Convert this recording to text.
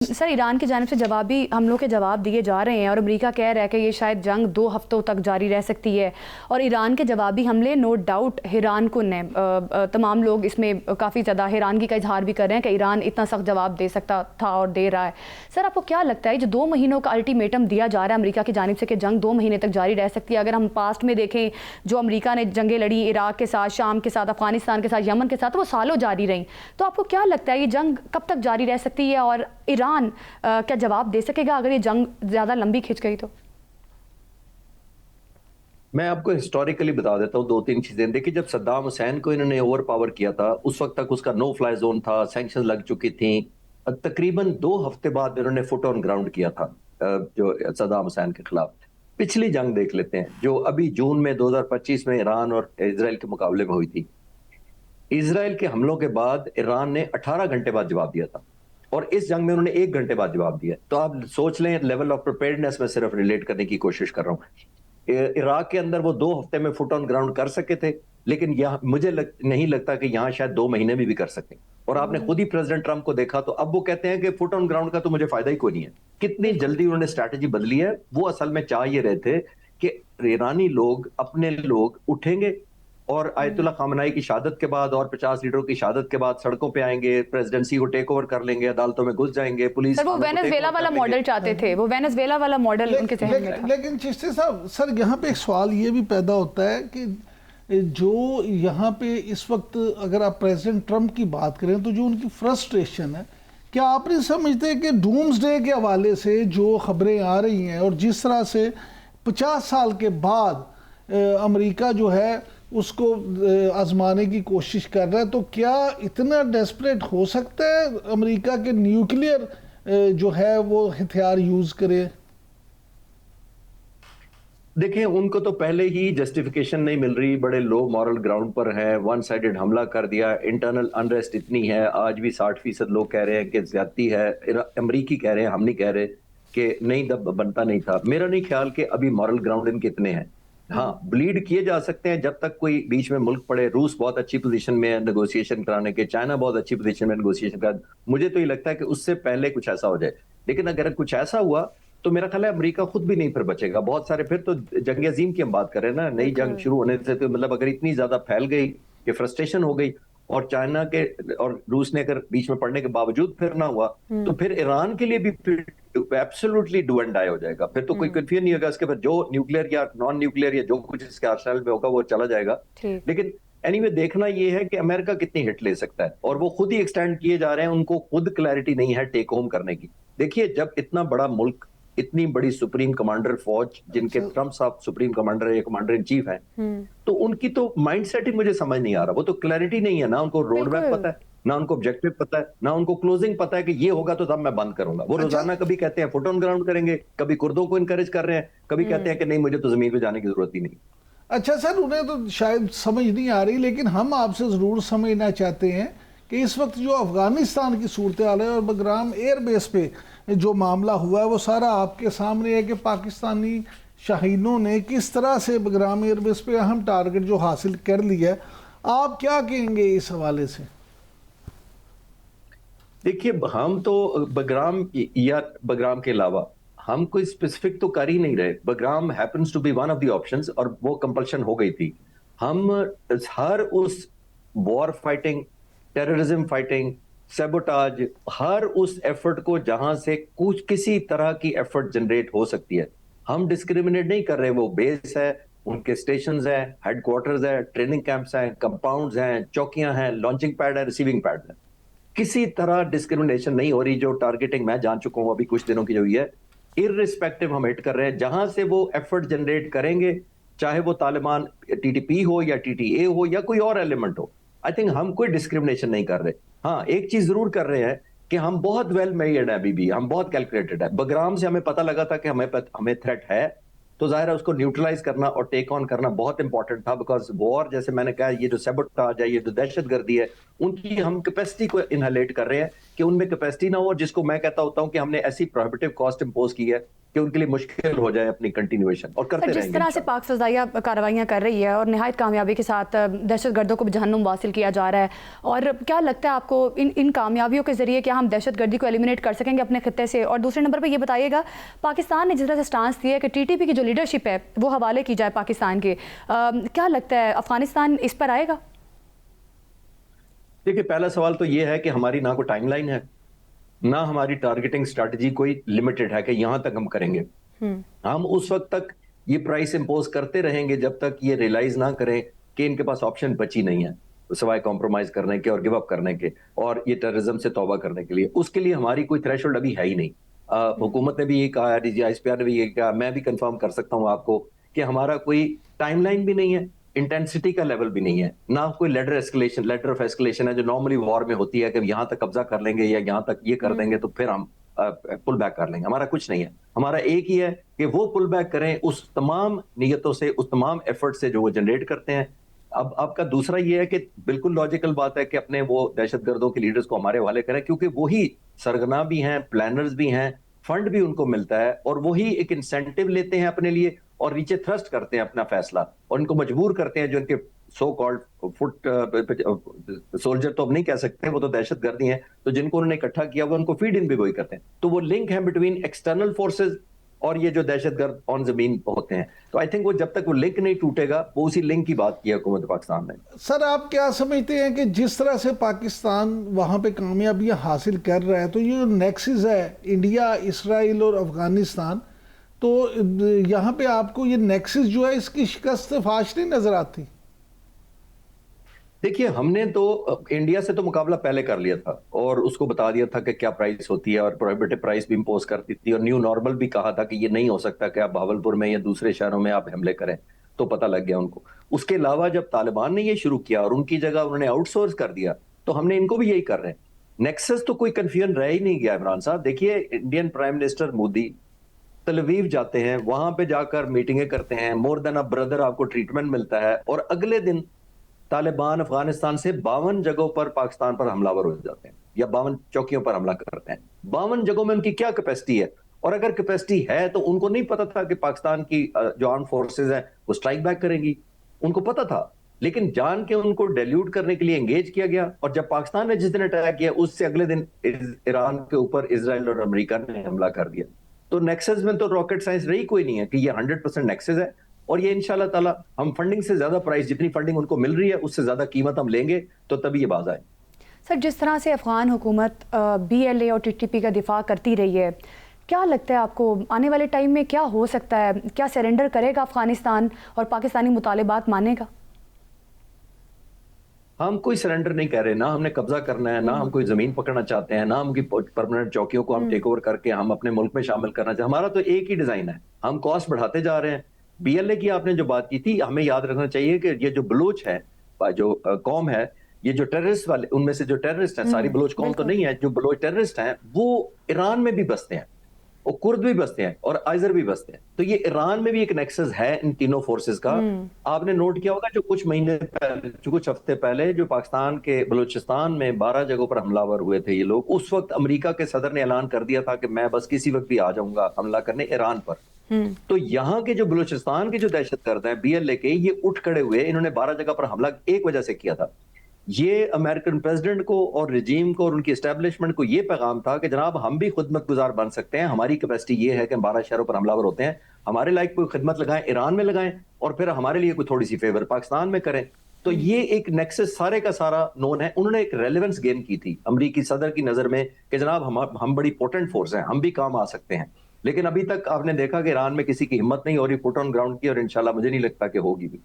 Sir, Iran की जानिब से जवाबी हमलों के जवाब दिए जा रहे हैं और अमेरिका कह रहा है कि ये शायद जंग 2 हफ्तों तक जारी रह सकती है। और ईरान के जवाबी हमले नो डाउट हैरान कुन है। तमाम लोग इसमें काफ़ी ज़्यादा हैरानगी का इजहार भी कर रहे हैं कि ईरान इतना सख्त जवाब दे सकता था और दे रहा है। सर, आपको क्या लगता है जो 2 महीनों का अल्टीमेटम दिया जा रहा है अमेरिका की जानिब से कि जंग 2 महीने तक जारी रह सकती है? अगर हम पास्ट में देखें, जो अमेरिका ने जंगें लड़ी इराक के साथ, शाम के साथ, अफगानिस्तान के साथ, यमन के साथ, वो सालों जारी रहीं। तो आपको क्या लगता है ये जंग कब तक जारी रह सकती है और ईरान क्या जवाब दे सकेगा अगर ये जंग ज्यादा लंबी खिंच गई तो? मैं आपको हिस्टोरिकली बता देता हूँ 2-3 चीजें। देखिए, जब सद्दाम हुसैन को इन्होंने ओवर पावर किया था, उस वक्त तक उसका नो फ्लाई जोन था, सैंक्शन लग चुकी थी। तकरीबन 2 हफ्ते बाद इन्होंने फुट ऑन ग्राउंड किया था जो सद्दाम हुसैन के खिलाफ। पिछली जंग देख लेते हैं जो अभी जून में 2025 में ईरान और इसराइल के मुकाबले में हुई थी। इसराइल के हमलों के बाद ईरान ने 18 घंटे बाद जवाब दिया था और इस जंग में उन्होंने 1 घंटे बाद जवाब दिया। तो आप सोच लें लेवल ऑफ प्रिपेयर्डनेस में सिर्फ रिलेट करने की कोशिश कर रहा हूं। इराक के अंदर वो 2 हफ्ते में फुट ऑन ग्राउंड कर सके थे, लेकिन यहाँ मुझे नहीं लगता कि यहाँ शायद 2 महीने में भी कर सकें। और आपने खुद ही प्रेसिडेंट ट्रंप को देखा, तो अब वो कहते हैं कि फुट ऑन ग्राउंड का तो मुझे फायदा ही कोई नहीं है। कितनी जल्दी उन्होंने स्ट्रैटेजी बदली है। वो असल में चाह ये रहे थे कि ईरानी लोग, अपने लोग उठेंगे और आयतुल्लाह खामनाई की शहादत के बाद और 50 लीडरों की शहादत के बाद सड़कों पे आएंगे, प्रेसिडेंसी को टेक ओवर कर लेंगे, अदालतों में घुस जाएंगे, पुलिस सर, वो वेनेजुएला वाला मॉडल चाहते थे, वो वेनेजुएला वाला मॉडल उनके जहन में था। लेकिन चिश्ती साहब, सर यहाँ पे एक सवाल ये भी पैदा होता है कि जो यहाँ पे इस वक्त अगर आप प्रेसिडेंट ट्रंप की बात करें तो जो उनकी फ्रस्ट्रेशन है, क्या आप नहीं समझते कि डूम्सडे के हवाले से जो खबरें आ रही हैं और जिस तरह से 50 साल के बाद अमेरिका जो है उसको आजमाने की कोशिश कर रहा है, तो क्या इतना डेस्परेट हो सकता है अमेरिका के न्यूक्लियर जो है वो हथियार यूज करे? देखिए, उनको तो पहले ही जस्टिफिकेशन नहीं मिल रही, बड़े लो मॉरल ग्राउंड पर है, वन साइडेड हमला कर दिया, इंटरनल अनरेस्ट इतनी है। आज भी 60% लोग कह रहे हैं कि ज्यादती है। अमरीकी कह रहे हैं, हम नहीं कह रहे कि नहीं दब बनता नहीं था। मेरा नहीं ख्याल कि अभी मॉरल ग्राउंड इनके इतने हैं। हाँ, ब्लीड किए जा सकते हैं जब तक कोई बीच में मुल्क पड़े। रूस बहुत अच्छी पोजीशन में है नेगोशिएशन कराने के, चाइना बहुत अच्छी पोजीशन में नेगोशिएशन का। मुझे तो ये लगता है कि उससे पहले कुछ ऐसा हो जाए। लेकिन अगर कुछ ऐसा हुआ तो मेरा ख्याल है अमेरिका खुद भी नहीं फिर बचेगा। बहुत सारे फिर तो जंग अजीम की हम बात कर रहे हैं ना, नई जंग शुरू होने से। तो मतलब अगर इतनी ज्यादा फैल गई कि फ्रस्ट्रेशन हो गई और चाइना के और रूस ने अगर बीच में पड़ने के बावजूद फिर ना हुआ, तो फिर ईरान के लिए भी फिर एब्सोल्युटली डू एंड डाई हो जाएगा। फिर तो कोई कंफ्यूजन नहीं होगा इसके। फिर जो न्यूक्लियर या नॉन न्यूक्लियर या जो कुछ इसके आर्सेनल में होगा वो चला जाएगा। लेकिन एनीवे देखना ये है कि अमेरिका कितनी हिट ले सकता है, और वो खुद ही एक्सटेंड किए जा रहे हैं। उनको खुद क्लैरिटी नहीं है टेक होम करने की। देखिए, जब इतना बड़ा मुल्क, इतनी बड़ी सुप्रीम कमांडर फौज, जिनके ट्रंप साहब सुप्रीम कमांडर या कमांडर इन चीफ हैं, तो उनकी तो माइंडसेट ही मुझे समझ नहीं आ रहा। वो तो क्लैरिटी नहीं है ना, उनको रोड मैप पता है ना, उनको ऑब्जेक्टिव पता है ना, उनको क्लोजिंग पता है कि ये होगा तो तब मैं बंद करूंगा। वो रोजाना कभी कहते हैं फुट ऑन ग्राउंड करेंगे, कभी कुर्दों को इनकरेज कर रहे हैं, कभी कहते हैं कि नहीं मुझे तो जमीन पे जाने की जरूरत ही नहीं। अच्छा सर, उन्हें तो शायद समझ नहीं आ रही, लेकिन हम आपसे ज़रूर समझना चाहते हैं कि इस वक्त जो अफ़गानिस्तान की सूरत हाल है और बगराम एयरबेस पे जो मामला हुआ है वो सारा आपके सामने है कि पाकिस्तानी शाहीनों ने किस तरह से बगराम एयरबेस पे अहम टारगेट जो हासिल कर लिया है। आप क्या कहेंगे इस हवाले से? देखिए, हम तो बगराम या बगराम के अलावा हम कोई स्पेसिफिक तो कर ही नहीं रहे। Bagram happens to be one of the options और वो कंपल्शन हो गई थी। हम हर उस war fighting, terrorism fighting, sabotage, हर उस एफर्ट को जहां से कुछ किसी तरह की एफर्ट जनरेट हो सकती है, हम डिस्क्रिमिनेट नहीं कर रहे। वो बेस है, उनके स्टेशंस हैं, हेडक्वार्टर्स है, ट्रेनिंग कैंप्स हैं, कंपाउंड्स हैं, चौकियां हैं, लॉन्चिंग पैड है, रिसीविंग पैड है। किसी तरह डिस्क्रिमिनेशन नहीं हो रही। जो टारगेटिंग मैं जान चुका हूं अभी कुछ दिनों की जो हुई है, इररिस्पेक्टिव हम हिट कर रहे हैं। जहां से वो एफर्ट जनरेट करेंगे, चाहे वो तालिबान टीटीपी हो या टीटीए हो या कोई और एलिमेंट हो, आई थिंक हम कोई डिस्क्रिमिनेशन नहीं कर रहे। हाँ, एक चीज जरूर कर रहे हैं कि हम बहुत वेल मेयर्ड है, अभी भी हम बहुत कैलकुलेटेड है। बगराम से हमें पता लगा था कि हमें थ्रेट है, तो जाहिर है उसको न्यूट्रलाइज करना और टेक ऑन करना बहुत इंपॉर्टेंट था। बिकॉज वॉर, जैसे मैंने कहा, ये जो सैबोटाज है, ये जो दहशतगर्दी है, उनकी हम कैपेसिटी को इनहेलेट कर रहे हैं कि उनमें कैपेसिटी ना हो। जिसको मैं कहता होता हूं कि हमने ऐसी प्रोहिबिटिव कॉस्ट इंपोज की है कि उनके लिए मुश्किल हो जाए अपनी कंटिन्यूएशन, और करते रहेंगे। जिस तरह से पाक फ़ज़ाइया कार्रवाइयाँ कर रही है और निहायत कामयाबी के साथ दहशतगर्दों को जहन्नुम वासिल किया जा रहा है, और क्या लगता है आपको इन कामयाबियों के ज़रिए क्या हम दहशतगर्दी को एलिमिनेट कर सकेंगे अपने खित्ते से? और दूसरे नंबर पर ये बताइएगा, पाकिस्तान ने जिस तरह से स्टांस दिया है कि TTP की जो लीडरशिप है वो हवाले की जाए पाकिस्तान के, क्या लगता है अफगानिस्तान इस पर आएगा? देखिए, पहला सवाल तो ये है कि हमारी ना कोई टाइमलाइन है, ना हमारी टारगेटिंग स्ट्रैटेजी कोई लिमिटेड है कि यहां तक हम करेंगे। हम उस वक्त तक ये प्राइस इंपोज करते रहेंगे जब तक ये रियलाइज ना करें कि इनके पास ऑप्शन बची नहीं है सिवाय कॉम्प्रोमाइज करने के और गिव अप करने के और ये टेररिज्म से तौबा करने के लिए। उसके लिए हमारी कोई थ्रेशोल्ड अभी है ही नहीं। हुकूमत ने भी ये कहा, ISPR ने भी ये कहा, मैं भी कंफर्म कर सकता हूं आपको कि हमारा कोई टाइमलाइन भी नहीं है, इंटेंसिटी का लेवल भी नहीं है, ना कोई लेटर ऑफ एस्केलेशन है जो नॉर्मली वॉर में होती है कि यहां तक कब्जा कर लेंगे या यहां तक ये कर देंगे तो फिर हम पुल बैक कर लेंगे। हमारा कुछ नहीं है। हमारा एक ही है कि वो पुल बैक करें उस तमाम नियतों से, उस तमाम एफर्ट से जो वो जनरेट करते हैं। अब आपका दूसरा ये है कि बिल्कुल लॉजिकल बात है कि अपने वो दहशतगर्दों के लीडर्स को हमारे हवाले करें, क्योंकि वही सरगना भी हैं, प्लानर्स भी हैं, फंड भी उनको मिलता है और वही एक इंसेंटिव लेते हैं अपने लिए और नीचे थ्रस्ट करते हैं अपना फैसला और इनको मजबूर करते हैं जो इनके सो कॉल्ड फुट सोल्जर तो अब नहीं कह सकते, वो तो दहशतगर्दी हैं, तो जिनको उन्होंने इकट्ठा किया हुआ उनको फीड इन भी वही करते हैं। तो वो लिंक है बिटवीन एक्सटर्नल फोर्सेज और ये जो दहशतगर्द ऑन जमीन होते हैं। तो आई थिंक वो जब तक वो लिंक नहीं टूटेगा, वो उसी लिंक की बात की है हुकूमत पाकिस्तान ने। सर, आप क्या समझते हैं कि जिस तरह से पाकिस्तान वहाँ पे कामयाबियाँ हासिल कर रहा है, तो ये जो नेक्सस है इंडिया, इसराइल और अफगानिस्तान, तो यहाँ पे आपको ये नेक्सस जो है इसकी शिकस्त फाश नहीं नजर आती? देखिए, हमने तो इंडिया से तो मुकाबला पहले कर लिया था और उसको बता दिया था कि क्या प्राइस होती है और प्रोहिबिटिव प्राइस भी इंपोज करती थी और न्यू नॉर्मल भी कहा था कि ये नहीं हो सकता कि आप भावलपुर में या दूसरे शहरों में आप हमले करें, तो पता लग गया उनको। उसके अलावा जब तालिबान ने ये शुरू किया और उनकी जगह उन्होंने आउटसोर्स कर दिया, तो हमने इनको भी यही कर रहे हैं। नेक्सस तो कोई कंफ्यूजन रह ही नहीं गया इमरान साहब। देखिए, इंडियन प्राइम मिनिस्टर मोदी तल अवीव जाते हैं, वहां पे जाकर मीटिंगें करते हैं, मोर देन अ ब्रदर आपको ट्रीटमेंट मिलता है और अगले दिन तालिबान अफगानिस्तान से 52 जगहों पर पाकिस्तान पर हमलावर हो जाते हैं या 52 चौकियों पर हमला करते हैं। 52 जगहों में उनकी क्या कैपेसिटी है? और अगर कैपेसिटी है तो उनको नहीं पता था कि पाकिस्तान की जो आर्म फोर्सेज हैं वो स्ट्राइक बैक करेंगी? उनको पता था, लेकिन जान के उनको डेल्यूट करने के लिए एंगेज किया गया। और जब पाकिस्तान ने जिस दिन अटैक किया उससे अगले दिन ईरान के ऊपर इजराइल और अमेरिका ने हमला कर दिया। तो नेक्सस में तो रॉकेट साइंस रही कोई नहीं है कि ये 100% नेक्सस है और ये इंशाल्लाह ताला हम फंडिंग से ज्यादा प्राइस, जितनी फंडिंग उनको मिल रही है उससे ज्यादा कीमत हम लेंगे तो तभी ये बाज आए। सर, जिस तरह से अफगान हुकूमत BLA और TTP का दिफा करती रही है, क्या लगता है आपको आने वाले टाइम में क्या हो सकता है? क्या सरेंडर करेगा अफगानिस्तान और पाकिस्तानी मुतालिबात मानेगा? हम कोई सरेंडर नहीं कह रहे, ना हमने कब्जा करना है, ना हम कोई जमीन पकड़ना चाहते हैं, ना हम की परमानेंट चौकियों को हम टेक ओवर करके हम अपने मुल्क में शामिल करना चाहते हैं। हमारा तो एक ही डिजाइन है, हम कॉस्ट बढ़ाते जा रहे हैं। BLA की आपने जो बात की थी, हमें याद रखना चाहिए कि ये जो बलूच है, जो कौम है, ये जो टेररिस्ट वाले, उनमें से जो टेररिस्ट हैं, सारी बलूच कौम तो नहीं है, जो बलूच टेररिस्ट हैं वो ईरान में भी बसते हैं और कुर्द भी बसते हैं और आइजर भी बसते हैं। तो ये ईरान में भी एक नेक्सस है इन तीनों फोर्सेस का। आपने नोट किया होगा जो कुछ महीने पहले, जो कुछ हफ्ते पहले जो पाकिस्तान के बलूचिस्तान में 12 जगहों पर हमलावर हुए थे ये लोग, उस वक्त अमेरिका के सदर ने ऐलान कर दिया था कि मैं बस किसी वक्त भी आ जाऊंगा हमला करने ईरान पर। तो यहाँ के जो बलूचिस्तान के जो दहशतगर्द हैं BLA के, ये उठ खड़े हुए, इन्होंने 12 जगह पर हमला एक वजह से किया था। ये अमेरिकन प्रेसिडेंट को और रिजीम को और उनकी एस्टेब्लिशमेंट को ये पैगाम था कि जनाब हम भी खुदमत गुजार बन सकते हैं, हमारी कैपेसिटी ये है कि हम 12 शहरों पर हमलावर होते हैं, हमारे लायक कोई खिदमत लगाएं, ईरान में लगाएं और फिर हमारे लिए कोई थोड़ी सी फेवर पाकिस्तान में करें। तो ये एक नेक्सस सारे का सारा नोन है। उन्होंने एक रेलेवेंस गेन की थी अमरीकी सदर की नजर में कि जनाब हम बड़ी पोटेंट फोर्स हैं, हम भी काम आ सकते हैं। लेकिन अभी तक आपने देखा कि ईरान में किसी की हिम्मत नहीं हो रही पुट ऑन ग्राउंड की और इंशाल्लाह मुझे नहीं लगता कि होगी भी।